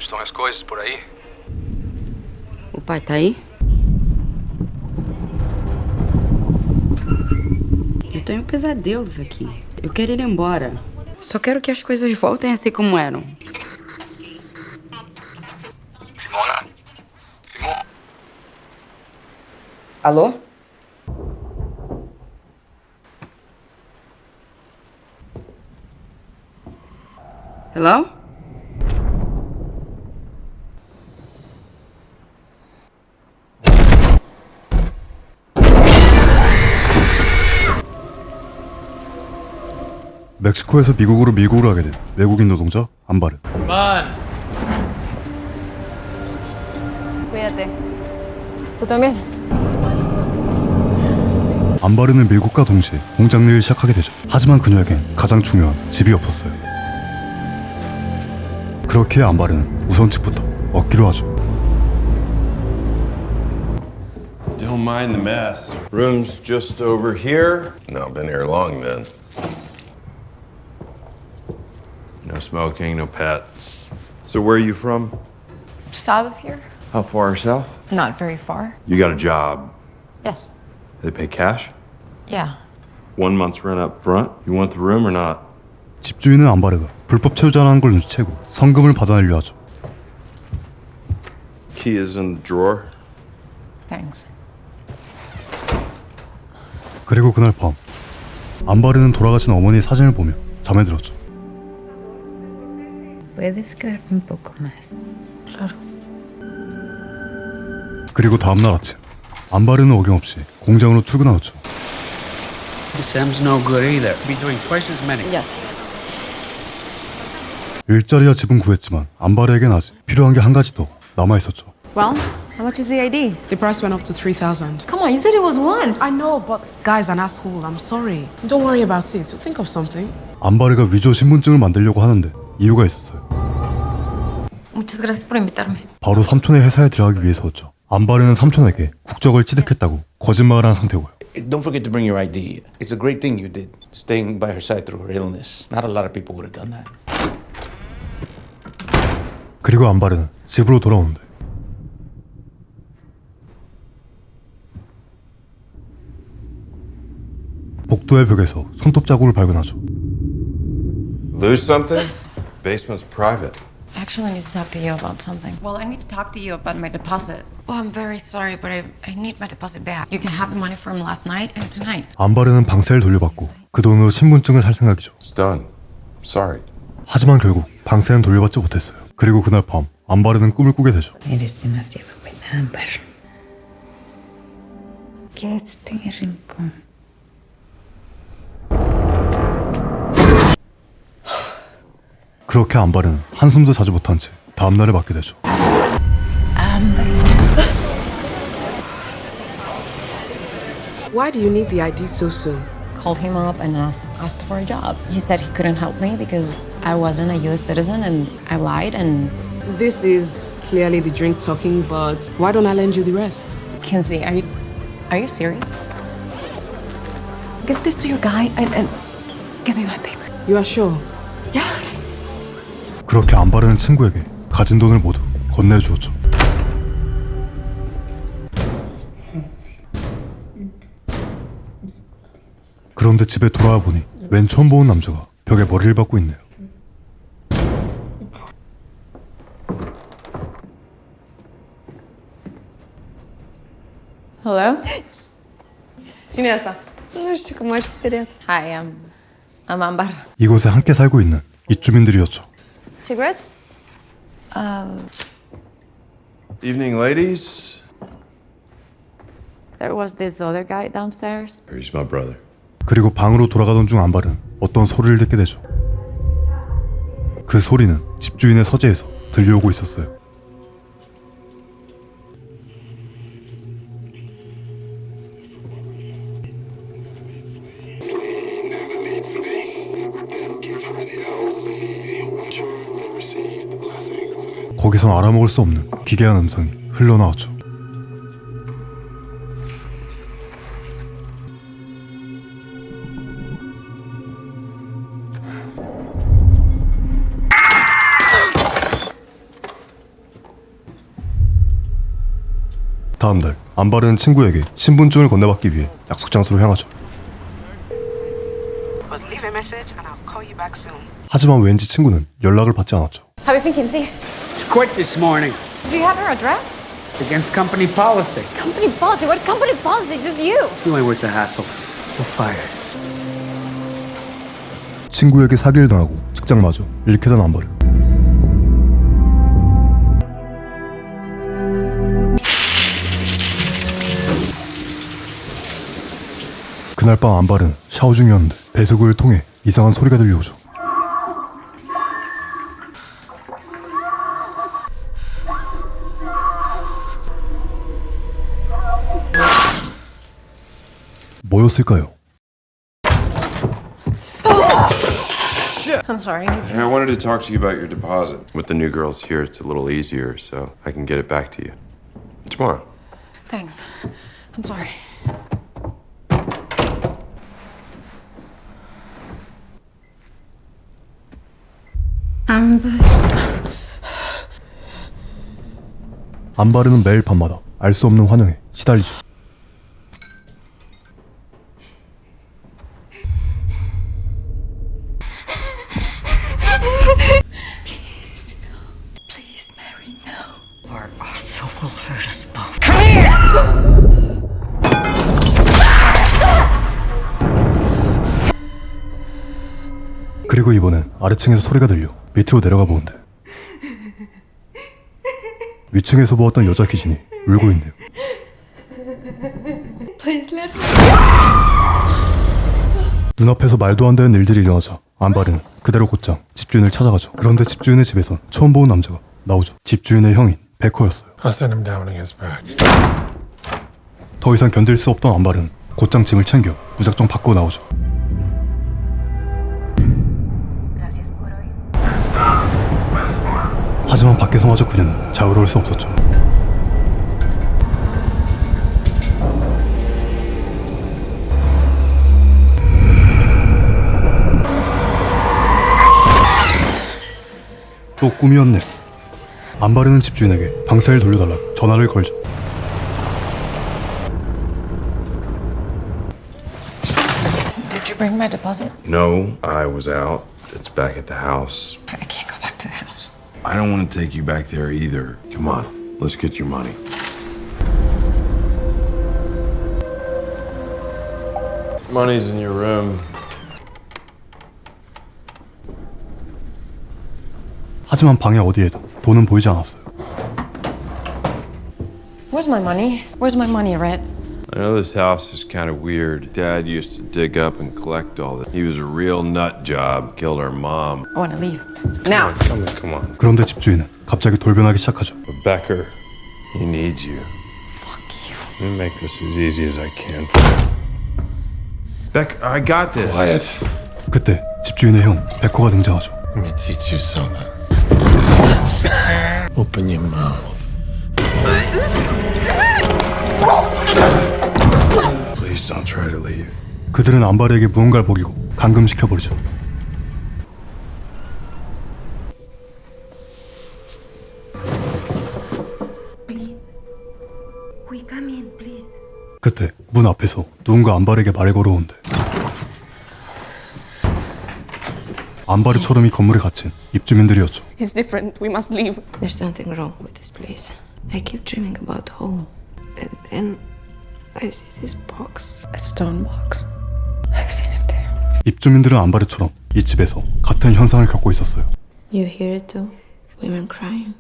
estão as coisas por aí? O pai tá aí? Eu tenho pesadelos aqui. Eu quero ir embora. Só quero que as coisas voltem a ser como eram. Simona? Simona? Alô? Hello? 멕시코에서 미국으로 밀고를 하게 된 외국인 노동자 안바르. Cuídate. Tú también. 안바르는 밀국과 동시에 공장 일을 시작하게 되죠. 하지만 그녀에겐 가장 중요한 집이 없었어요. 그렇게 안바르는 우선 집부터 얻기로 하죠. Don't mind the mess. Room's just over here. No, been here long then. No smoking, no pets. So where are you from? South of here? How far south? Not very far. You got a job. Yes. They pay cash? Yeah. 1 month's rent up front. You want the room or not? 집주인은 안바르가 불법 체류자라는 걸 눈치채고 성금을 받아내려 하죠. Key is in the drawer. Thanks. 그리고 그날 밤 안바르는 돌아가신 어머니의 사진을 보며 잠에 들었죠. Puedes quedarme un poco más. Claro. 그리고 다음날 아침 안바르는 어김없이 공장으로 출근하였죠. Sam's no good either. Be doing twice as many. Yes. 일자리와 집은 구했지만 안바르에겐 아직 필요한 게 한 가지 더 남아있었죠. Well, how much is the ID? The price went up to 3,000. Come on, you said it was one. I know, but guy's an asshole. I'm sorry. Don't worry about it. Think of something. 안바르가 위조 신분증을 만들려고 하는데 이유가 있었어요. Muchas gracias por invitarme. 바로 삼촌의 회사에 들어가기 위해서였죠. 안바르는 삼촌에게 국적을 취득했다고 거짓말을 한 상태고요. Don't forget to bring your ID. It's a great thing you did, staying by her side through her illness. Not a lot of people would have done that. 그리고 안바르는 집으로 돌아오는데 복도의 벽에서 손톱 자국을 발견하죠. Lose something? Basement's private. Actually, I need to talk to you about something. Well, I need to talk to you about my deposit. Well, I'm very sorry, but I need my deposit back. You can have the money from last night and tonight. 안바르는 방세를 돌려받고 그 돈으로 신분증을 살 생각이죠. It's done. Sorry. 하지만 결국 방세는 돌려받지 못했어요. 그리고 그날 밤 안바르는 꿈을 꾸게 되죠. Eres demasiado buena, Ámbar. Quédate en el rincón. 그렇게 안바르는 한숨도 자지 못한 채 다음날을 맞게 되죠. Why do you need the ID so soon? Called him up and asked for a job. He said he couldn't help me because I wasn't a U.S. citizen and I lied and... This is clearly the drink talking, but why don't I lend you the rest? Kinsey, are you serious? Get this to your guy and give me my paper. You are sure? Yes. 그렇게 안바르는 친구에게 가진 돈을 모두 건네주었죠. 그런데 집에 돌아와 보니 웬 처음 보는 남자가 벽에 머리를 박고 있네요. Hello? Cine asta? Nu știu cum aș speriat. Hi, I'm Ambar. 이곳에 함께 살고 있는 입주민들이었죠. Cigarette? Evening, ladies. There was this other guy downstairs. Here's my brother. 그리고 방으로 돌아가던 중 안바르는 어떤 소리를 듣게 되죠. 그 소리는 집주인의 서재에서 들려오고 있었어요. 거기선 알아먹을 수 없는 기괴한 음성이 흘러나왔죠. 다음 날 안바르는 친구에게 신분증을 건네받기 위해 약속 장소로 향하죠. But leave a message and I'll call you back soon. 하지만 왠지 친구는 연락을 받지 않았죠. How is Kinsey? She quit this morning. Do you have her address? It's against company policy. Company policy? What company policy? Just you. You ain't worth the hassle. We'll fire. 친구에게 사기를 당하고 직장마저 잃게 된 안바르. 그날 밤 안바르는 샤워 중이었는데 배수구를 통해 이상한 소리가 들려오죠. 뭐였을까요? I'm sorry. I wanted to talk to you about your deposit. With the new girls here, it's a little easier, so I can get it back to you tomorrow. Thanks. I'm sorry. 안바르는 매일 밤마다 알 수 없는 환영에 시달리죠. 그리고 이번엔 아래층에서 소리가 들려 밑으로 내려가 보는데 위층에서 보았던 여자 귀신이 울고 있네요. 눈앞에서 말도 안 되는 일들이 일어나자 안바르는 그대로 곧장 집주인을 찾아가죠. 그런데 집주인의 집에선 처음 본 남자가 나오죠. 집주인의 형인 베커였어요. I'll send him down when he gets back. 더 이상 견딜 수 없던 안바르는 곧장 짐을 챙겨 무작정 밖으로 나오죠. 하지만 밖에서마저 그녀는 자유로울 수 없었죠. 또 꿈이었네. 안바르는 집주인에게 방사를 돌려달라 전화를 걸죠. Did you bring my deposit? No, I was out. It's back at the house. I can't go back to the house. I don't want to take you back there either. Come on, let's get your money. Money's in your room. 하지만 방의 어디에도 돈은 보이지 않았어요. Where's my money? Where's my money, Red? I know this house is kind of weird. Dad used to dig up and collect all that. He was a real nut job. Killed our mom. I want to leave. Now. Come on. 그런데 집주인은 갑자기 돌변하기 시작하죠. But Becker, he needs you. Fuck you. Let me make this as easy as I can for you. Becker, I got this. Quiet. 그때 집주인의 형 베커가 등장하죠. Let me teach you something. Open your mouth. Please don't try to leave. 그들은 안바르에게 무언가를 먹이고 감금시켜버리죠. 그때 문 앞에서 누군가 안바르에게 말을 걸어오는데 안바르처럼 이 건물에 갇힌 입주민들이었죠. He's different. We must leave. There's something wrong with this place. I keep dreaming about home. And then I see this box. A stone box. I've seen it there. 입주민들은 안바르처럼 이 집에서 같은 현상을 겪고 있었어요. You hear it too? Women crying.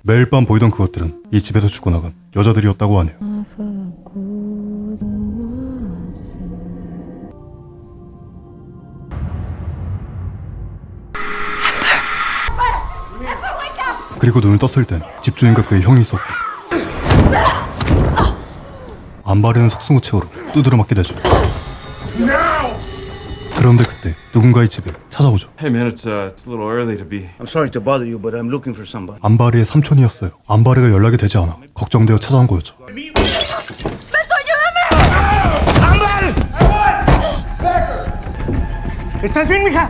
매일 밤 보이던 그것들은 이 집에서 죽어나간 여자들이었다고 하네요. 그리고 눈을 떴을 땐 집주인과 그의 형이 있었고 안바르는 속수무책으로 두드려 맞게 되죠. 그런데 그때 누군가 이 집에 찾아오죠. Hey man, it's a little early to be. I'm sorry to bother you, but I'm looking for somebody. 안바르의 삼촌이었어요. 안바르가 연락이 되지 않아 걱정되어 찾아온 거였죠. ¿Estás bien, mija?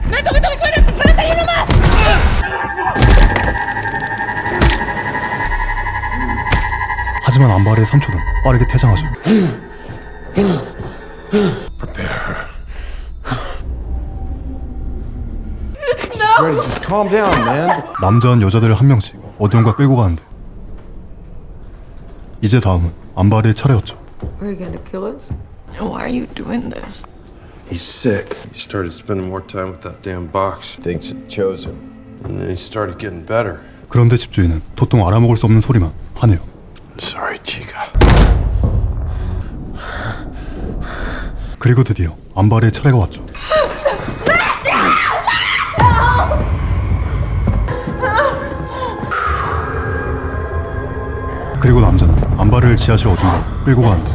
하지만 암바르의 삼촌은 빠르게 퇴장하죠. Prepare her. Ready, just calm down, man. 남자한 여자들을 한 명씩 어디론가 끌고 가는데 이제 다음은 암바르의 차례였죠. Are you gonna kill us? Why are you doing this? He's sick. He started spending more time with that damn box. Thinks it chose him. And then he started getting better. 그런데 집주인은 도통 알아먹을 수 없는 소리만 하네요. Sorry, Chica. 그리고 드디어 암바르의 차례가 왔죠. 그리고 남자는 암바르를 지하실 어딘가 끌고 가는데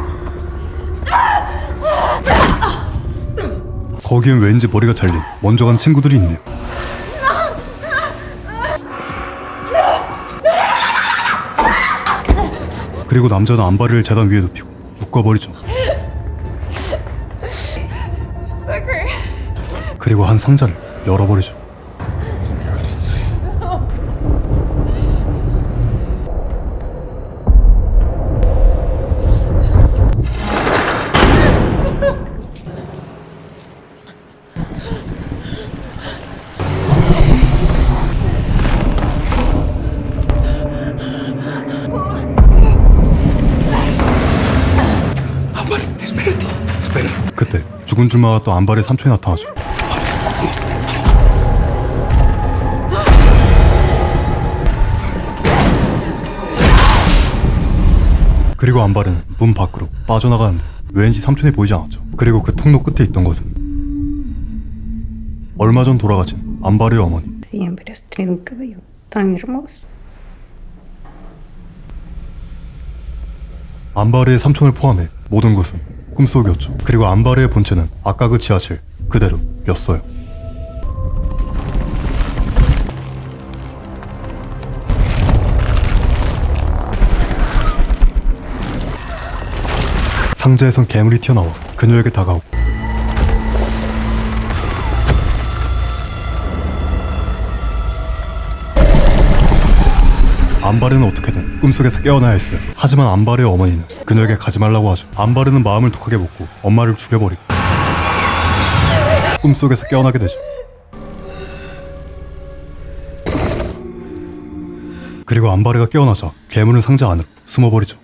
거기엔 왠지 머리가 잘린 먼저 간 친구들이 있네요. 그리고 남자는 암바르를 재단 위에 눕히고 묶어버리죠. 그리고 한 상자를 열어버리죠. 그때 죽은 줄 알았던 암바르의 삼촌이 나타나죠. 그리고 암바르는 문 밖으로 빠져나가는데 왠지 삼촌이 보이지 않았죠. 그리고 그 통로 끝에 있던 것은 얼마 전 돌아가신 암바르의 어머니. 암바르의 삼촌을 포함해 모든 것은 꿈속이었죠. 그리고 암바르의 본체는 아까 그 지하실 그대로였어요. 상자에선 괴물이 튀어나와 그녀에게 다가오고 암바르는 어떻게든 꿈속에서 깨어나야 했어요. 하지만 암바르의 어머니는 그녀에게 가지 말라고 하죠. 암바르는 마음을 독하게 먹고 엄마를 죽여버리고 꿈속에서 깨어나게 되죠. 그리고 암바르가 깨어나자 괴물은 상자 안으로 숨어버리죠.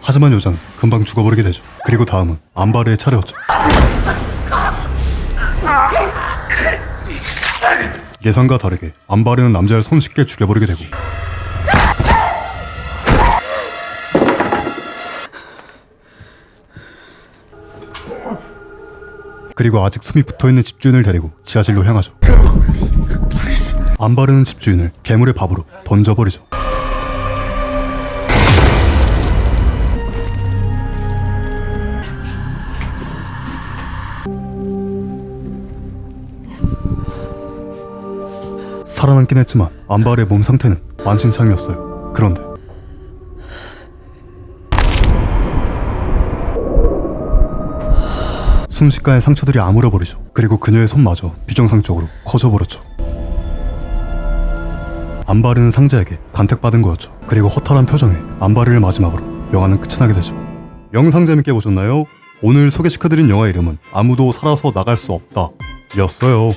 하지만 여자는 금방 죽어버리게 되죠. 그리고 다음은 암바르의 차례였죠. 예상과 다르게 암바르는 남자를 손쉽게 죽여버리게 되고 그리고 아직 숨이 붙어있는 집주인을 데리고 지하실로 향하죠. 암바르는 집주인을 괴물의 밥으로 던져버리죠. 살아남긴 했지만 암바르의 몸 상태는 만신창이었어요. 그런데 순식간에 상처들이 아물어버리죠. 그리고 그녀의 손마저 비정상적으로 커져버렸죠. 암바르는 상자에게 간택받은 거였죠. 그리고 허탈한 표정에 암바르를 마지막으로 영화는 끝이 나게 되죠. 영상 재밌게 보셨나요? 오늘 소개시켜드린 영화 이름은 아무도 살아서 나갈 수 없다 였어요.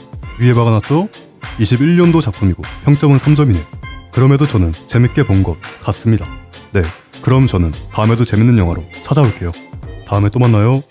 위에 박아놨죠? 21년도 작품이고 평점은 3점이네요. 그럼에도 저는 재밌게 본 것 같습니다. 네, 그럼 저는 다음에도 재밌는 영화로 찾아올게요. 다음에 또 만나요.